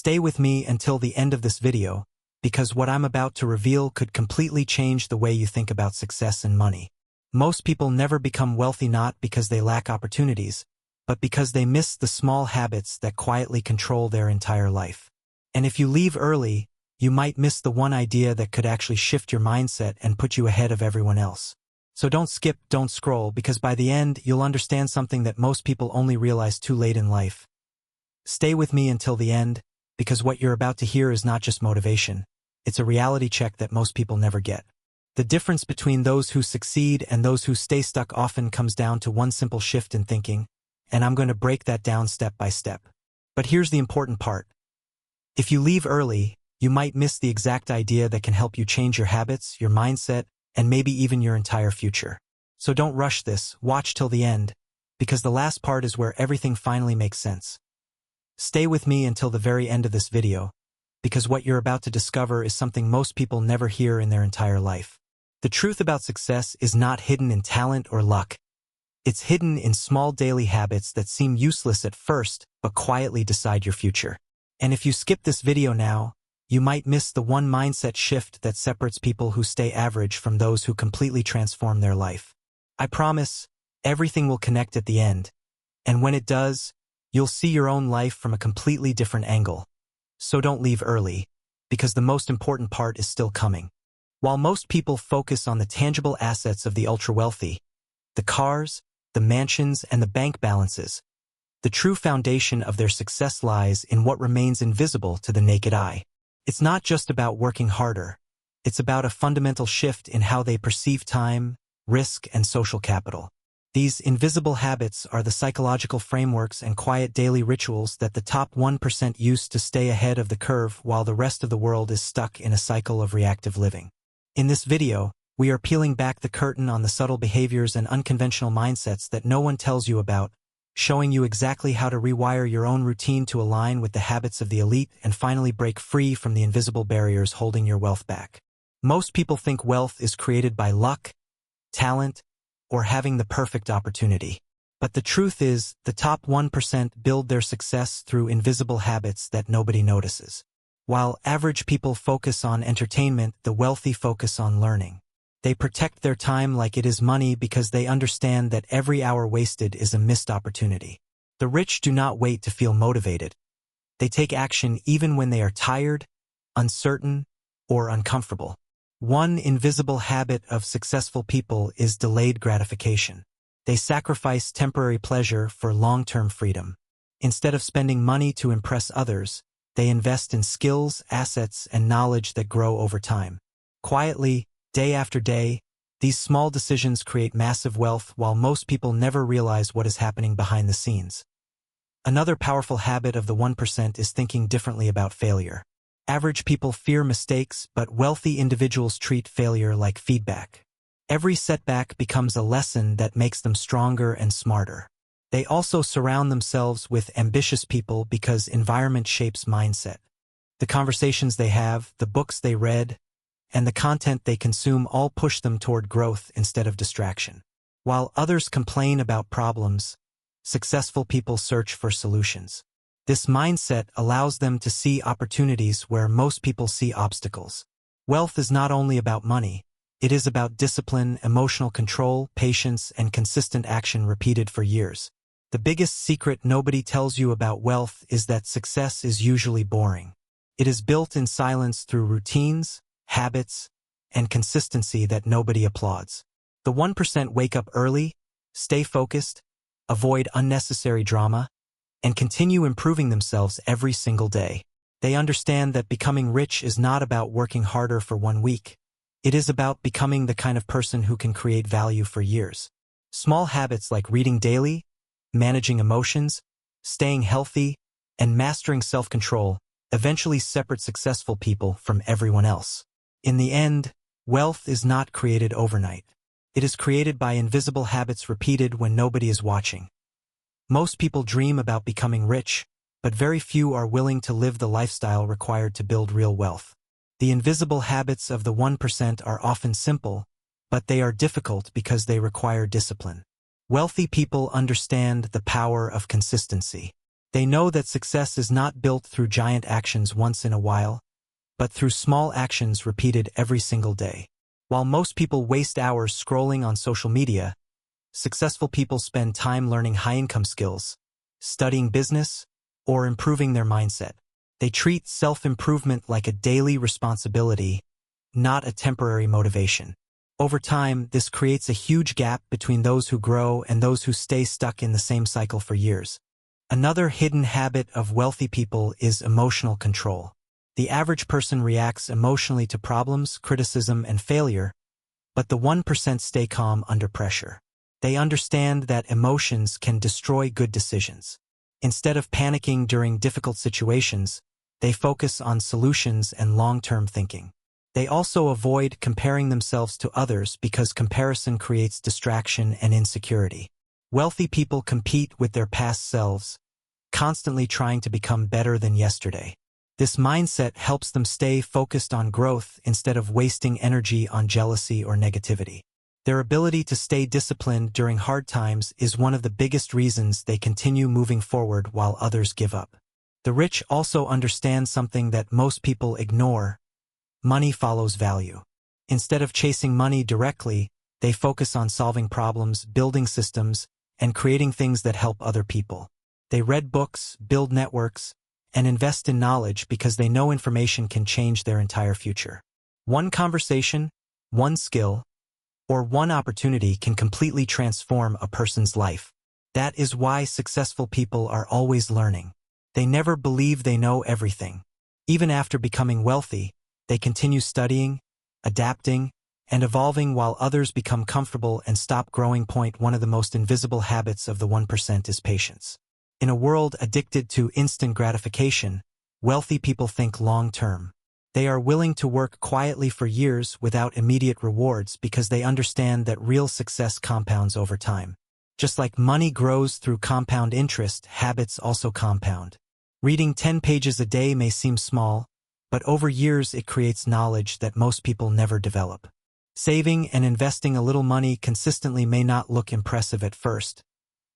Stay with me until the end of this video, because what I'm about to reveal could completely change the way you think about success and money. Most people never become wealthy not because they lack opportunities, but because they miss the small habits that quietly control their entire life. And if you leave early, you might miss the one idea that could actually shift your mindset and put you ahead of everyone else. So don't skip, don't scroll, because by the end, you'll understand something that most people only realize too late in life. Stay with me until the end, because what you're about to hear is not just motivation. It's a reality check that most people never get. The difference between those who succeed and those who stay stuck often comes down to one simple shift in thinking, and I'm going to break that down step by step. But here's the important part. If you leave early, you might miss the exact idea that can help you change your habits, your mindset, and maybe even your entire future. So don't rush this, watch till the end, because the last part is where everything finally makes sense. Stay with me until the very end of this video, because what you're about to discover is something most people never hear in their entire life. The truth about success is not hidden in talent or luck. It's hidden in small daily habits that seem useless at first, but quietly decide your future. And if you skip this video now, you might miss the one mindset shift that separates people who stay average from those who completely transform their life. I promise, everything will connect at the end. And when it does, you'll see your own life from a completely different angle. So don't leave early, because the most important part is still coming. While most people focus on the tangible assets of the ultra-wealthy, the cars, the mansions, and the bank balances, the true foundation of their success lies in what remains invisible to the naked eye. It's not just about working harder. It's about a fundamental shift in how they perceive time, risk, and social capital. These invisible habits are the psychological frameworks and quiet daily rituals that the top 1% use to stay ahead of the curve while the rest of the world is stuck in a cycle of reactive living. In this video, we are peeling back the curtain on the subtle behaviors and unconventional mindsets that no one tells you about, showing you exactly how to rewire your own routine to align with the habits of the elite and finally break free from the invisible barriers holding your wealth back. Most people think wealth is created by luck, talent, or having the perfect opportunity. But the truth is, the top 1% build their success through invisible habits that nobody notices. While average people focus on entertainment, the wealthy focus on learning. They protect their time like it is money because they understand that every hour wasted is a missed opportunity. The rich do not wait to feel motivated. They take action even when they are tired, uncertain, or uncomfortable. One invisible habit of successful people is delayed gratification. They sacrifice temporary pleasure for long-term freedom. Instead of spending money to impress others, they invest in skills, assets, and knowledge that grow over time. Quietly, day after day, these small decisions create massive wealth while most people never realize what is happening behind the scenes. Another powerful habit of the 1% is thinking differently about failure. Average people fear mistakes, but wealthy individuals treat failure like feedback. Every setback becomes a lesson that makes them stronger and smarter. They also surround themselves with ambitious people because environment shapes mindset. The conversations they have, the books they read, and the content they consume all push them toward growth instead of distraction. While others complain about problems, successful people search for solutions. This mindset allows them to see opportunities where most people see obstacles. Wealth is not only about money, it is about discipline, emotional control, patience, and consistent action repeated for years. The biggest secret nobody tells you about wealth is that success is usually boring. It is built in silence through routines, habits, and consistency that nobody applauds. The 1% wake up early, stay focused, avoid unnecessary drama, and continue improving themselves every single day. They understand that becoming rich is not about working harder for 1 week. It is about becoming the kind of person who can create value for years. Small habits like reading daily, managing emotions, staying healthy, and mastering self-control eventually separate successful people from everyone else. In the end, wealth is not created overnight. It is created by invisible habits repeated when nobody is watching. Most people dream about becoming rich, but very few are willing to live the lifestyle required to build real wealth. The invisible habits of the 1% are often simple, but they are difficult because they require discipline. Wealthy people understand the power of consistency. They know that success is not built through giant actions once in a while, but through small actions repeated every single day. While most people waste hours scrolling on social media, successful people spend time learning high-income skills, studying business, or improving their mindset. They treat self-improvement like a daily responsibility, not a temporary motivation. Over time, this creates a huge gap between those who grow and those who stay stuck in the same cycle for years. Another hidden habit of wealthy people is emotional control. The average person reacts emotionally to problems, criticism, and failure, but the 1% stay calm under pressure. They understand that emotions can destroy good decisions. Instead of panicking during difficult situations, they focus on solutions and long-term thinking. They also avoid comparing themselves to others because comparison creates distraction and insecurity. Wealthy people compete with their past selves, constantly trying to become better than yesterday. This mindset helps them stay focused on growth instead of wasting energy on jealousy or negativity. Their ability to stay disciplined during hard times is one of the biggest reasons they continue moving forward while others give up. The rich also understand something that most people ignore: money follows value. Instead of chasing money directly, they focus on solving problems, building systems, and creating things that help other people. They read books, build networks, and invest in knowledge because they know information can change their entire future. One conversation, one skill, or one opportunity can completely transform a person's life. That is why successful people are always learning. They never believe they know everything. Even after becoming wealthy, they continue studying, adapting, and evolving while others become comfortable and stop growing. One of the most invisible habits of the 1% is patience. In a world addicted to instant gratification, wealthy people think long-term. They are willing to work quietly for years without immediate rewards because they understand that real success compounds over time. Just like money grows through compound interest, habits also compound. Reading 10 pages a day may seem small, but over years it creates knowledge that most people never develop. Saving and investing a little money consistently may not look impressive at first,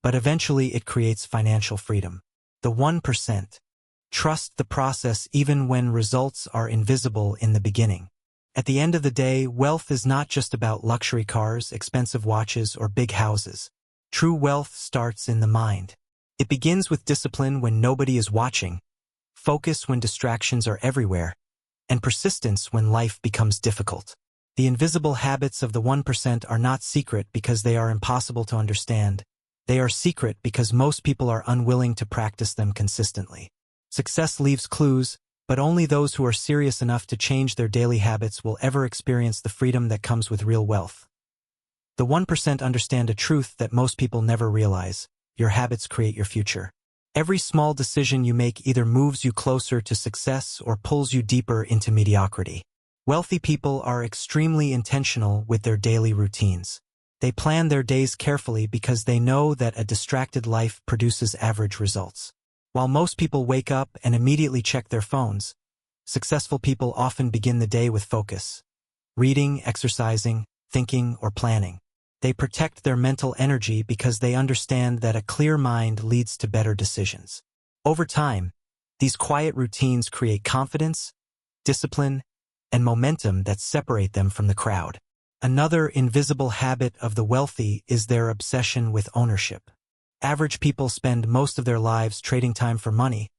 but eventually it creates financial freedom. The 1% trust the process even when results are invisible in the beginning. At the end of the day, wealth is not just about luxury cars, expensive watches, or big houses. True wealth starts in the mind. It begins with discipline when nobody is watching, focus when distractions are everywhere, and persistence when life becomes difficult. The invisible habits of the 1% are not secret because they are impossible to understand. They are secret because most people are unwilling to practice them consistently. Success leaves clues, but only those who are serious enough to change their daily habits will ever experience the freedom that comes with real wealth. The 1% understand a truth that most people never realize: your habits create your future. Every small decision you make either moves you closer to success or pulls you deeper into mediocrity. Wealthy people are extremely intentional with their daily routines. They plan their days carefully because they know that a distracted life produces average results. While most people wake up and immediately check their phones, successful people often begin the day with focus: reading, exercising, thinking, or planning. They protect their mental energy because they understand that a clear mind leads to better decisions. Over time, these quiet routines create confidence, discipline, and momentum that separate them from the crowd. Another invisible habit of the wealthy is their obsession with ownership. Average people spend most of their lives trading time for money,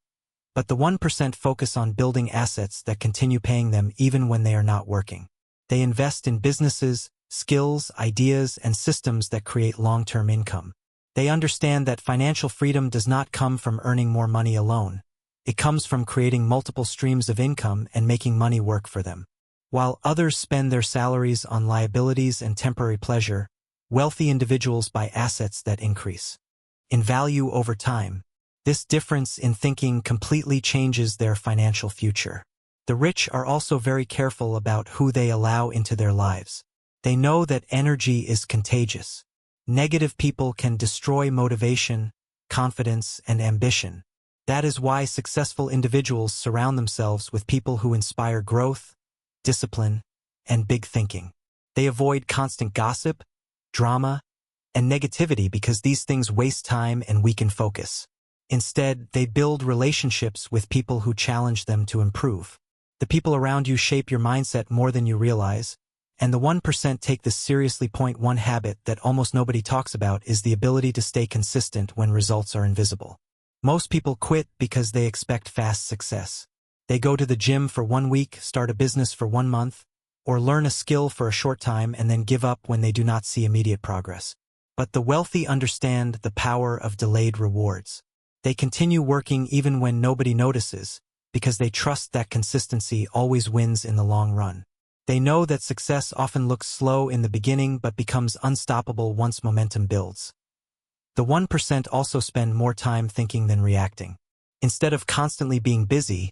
but the 1% focus on building assets that continue paying them even when they are not working. They invest in businesses, skills, ideas, and systems that create long-term income. They understand that financial freedom does not come from earning more money alone. It comes from creating multiple streams of income and making money work for them. While others spend their salaries on liabilities and temporary pleasure, wealthy individuals buy assets that increase in value over time. This difference in thinking completely changes their financial future. The rich are also very careful about who they allow into their lives. They know that energy is contagious. Negative people can destroy motivation, confidence, and ambition. That is why successful individuals surround themselves with people who inspire growth, discipline, and big thinking. They avoid constant gossip, drama, and negativity because these things waste time and weaken focus. Instead, they build relationships with people who challenge them to improve. The people around you shape your mindset more than you realize, and the 1% take this seriously. Point one habit that almost nobody talks about is the ability to stay consistent when results are invisible. Most people quit because they expect fast success. They go to the gym for 1 week, start a business for 1 month, or learn a skill for a short time and then give up when they do not see immediate progress. But the wealthy understand the power of delayed rewards. They continue working even when nobody notices, because they trust that consistency always wins in the long run. They know that success often looks slow in the beginning but becomes unstoppable once momentum builds. The 1% also spend more time thinking than reacting. Instead of constantly being busy,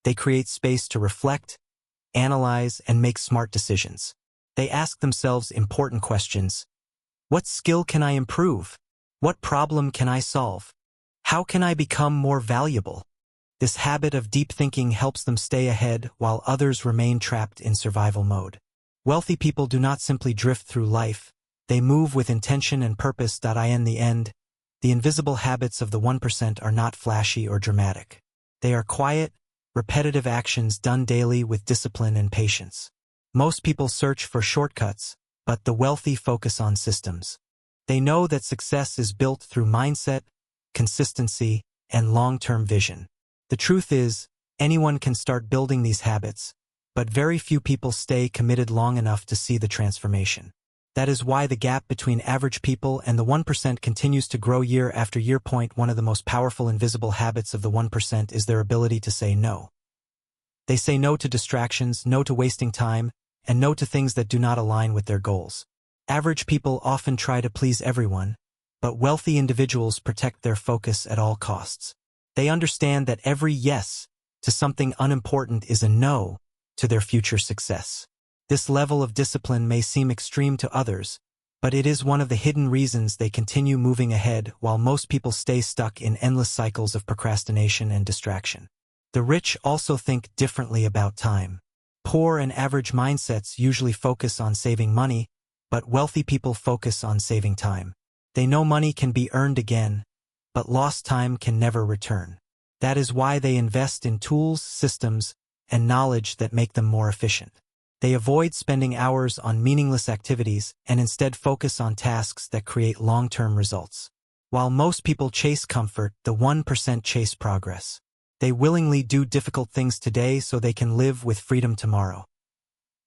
they create space to reflect, analyze, and make smart decisions. They ask themselves important questions. What skill can I improve? What problem can I solve? How can I become more valuable? This habit of deep thinking helps them stay ahead while others remain trapped in survival mode. Wealthy people do not simply drift through life, they move with intention and purpose. In the end, the invisible habits of the 1% are not flashy or dramatic. They are quiet, repetitive actions done daily with discipline and patience. Most people search for shortcuts, but the wealthy focus on systems. They know that success is built through mindset, consistency, and long-term vision. The truth is, anyone can start building these habits, but very few people stay committed long enough to see the transformation. That is why the gap between average people and the 1% continues to grow year after year. One of the most powerful invisible habits of the 1% is their ability to say no. They say no to distractions, no to wasting time, and no to things that do not align with their goals. Average people often try to please everyone, but wealthy individuals protect their focus at all costs. They understand that every yes to something unimportant is a no to their future success. This level of discipline may seem extreme to others, but it is one of the hidden reasons they continue moving ahead while most people stay stuck in endless cycles of procrastination and distraction. The rich also think differently about time. Poor and average mindsets usually focus on saving money, but wealthy people focus on saving time. They know money can be earned again, but lost time can never return. That is why they invest in tools, systems, and knowledge that make them more efficient. They avoid spending hours on meaningless activities and instead focus on tasks that create long-term results. While most people chase comfort, the 1% chase progress. They willingly do difficult things today so they can live with freedom tomorrow.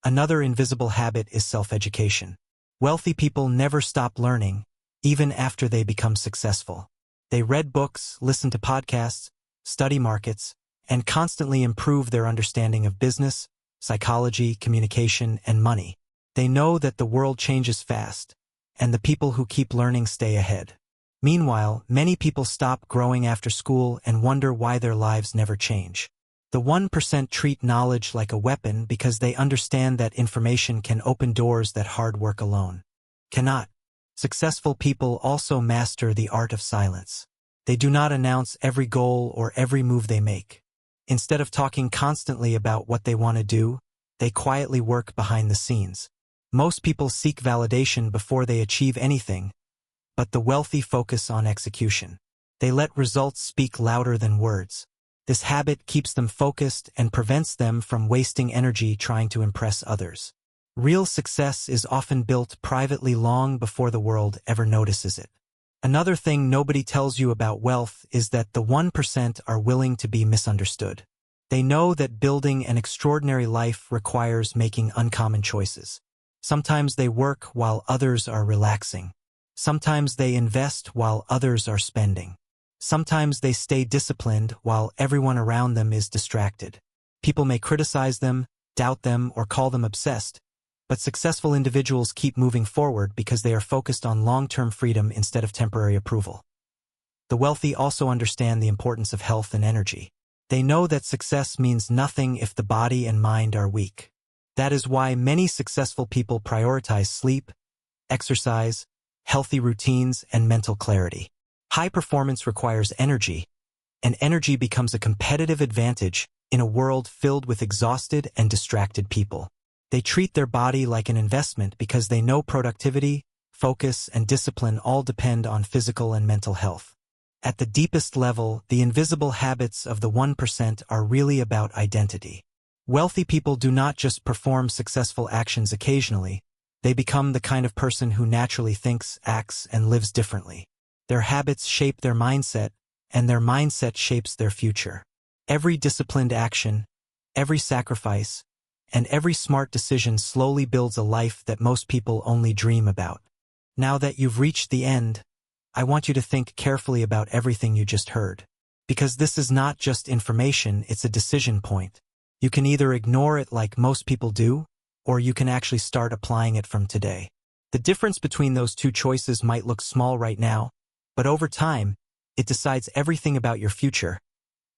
Another invisible habit is self-education. Wealthy people never stop learning, even after they become successful. They read books, listen to podcasts, study markets, and constantly improve their understanding of business, psychology, communication, and money. They know that the world changes fast, and the people who keep learning stay ahead. Meanwhile, many people stop growing after school and wonder why their lives never change. The 1% treat knowledge like a weapon because they understand that information can open doors that hard work alone cannot. Successful people also master the art of silence. They do not announce every goal or every move they make. Instead of talking constantly about what they want to do, they quietly work behind the scenes. Most people seek validation before they achieve anything, but the wealthy focus on execution. They let results speak louder than words. This habit keeps them focused and prevents them from wasting energy trying to impress others. Real success is often built privately long before the world ever notices it. Another thing nobody tells you about wealth is that the 1% are willing to be misunderstood. They know that building an extraordinary life requires making uncommon choices. Sometimes they work while others are relaxing. Sometimes they invest while others are spending. Sometimes they stay disciplined while everyone around them is distracted. People may criticize them, doubt them, or call them obsessed, but successful individuals keep moving forward because they are focused on long-term freedom instead of temporary approval. The wealthy also understand the importance of health and energy. They know that success means nothing if the body and mind are weak. That is why many successful people prioritize sleep, exercise, healthy routines, and mental clarity. High performance requires energy, and energy becomes a competitive advantage in a world filled with exhausted and distracted people. They treat their body like an investment because they know productivity, focus, and discipline all depend on physical and mental health. At the deepest level, the invisible habits of the 1% are really about identity. Wealthy people do not just perform successful actions occasionally, they become the kind of person who naturally thinks, acts, and lives differently. Their habits shape their mindset, and their mindset shapes their future. Every disciplined action, every sacrifice, and every smart decision slowly builds a life that most people only dream about. Now that you've reached the end, I want you to think carefully about everything you just heard. Because this is not just information, it's a decision point. You can either ignore it like most people do, or you can actually start applying it from today. The difference between those two choices might look small right now, but over time, it decides everything about your future.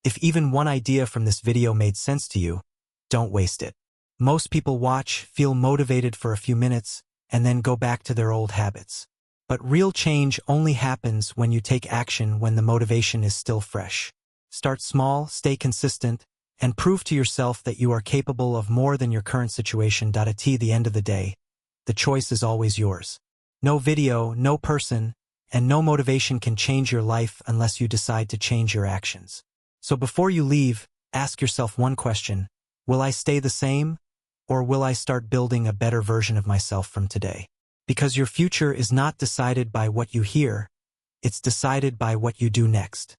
If even one idea from this video made sense to you, don't waste it. Most people watch, feel motivated for a few minutes, and then go back to their old habits. But real change only happens when you take action when the motivation is still fresh. Start small, stay consistent, and prove to yourself that you are capable of more than your current situation. At the end of the day, the choice is always yours. No video, no person, and no motivation can change your life unless you decide to change your actions. So before you leave, ask yourself one question: will I stay the same, or will I start building a better version of myself from today? Because your future is not decided by what you hear, it's decided by what you do next.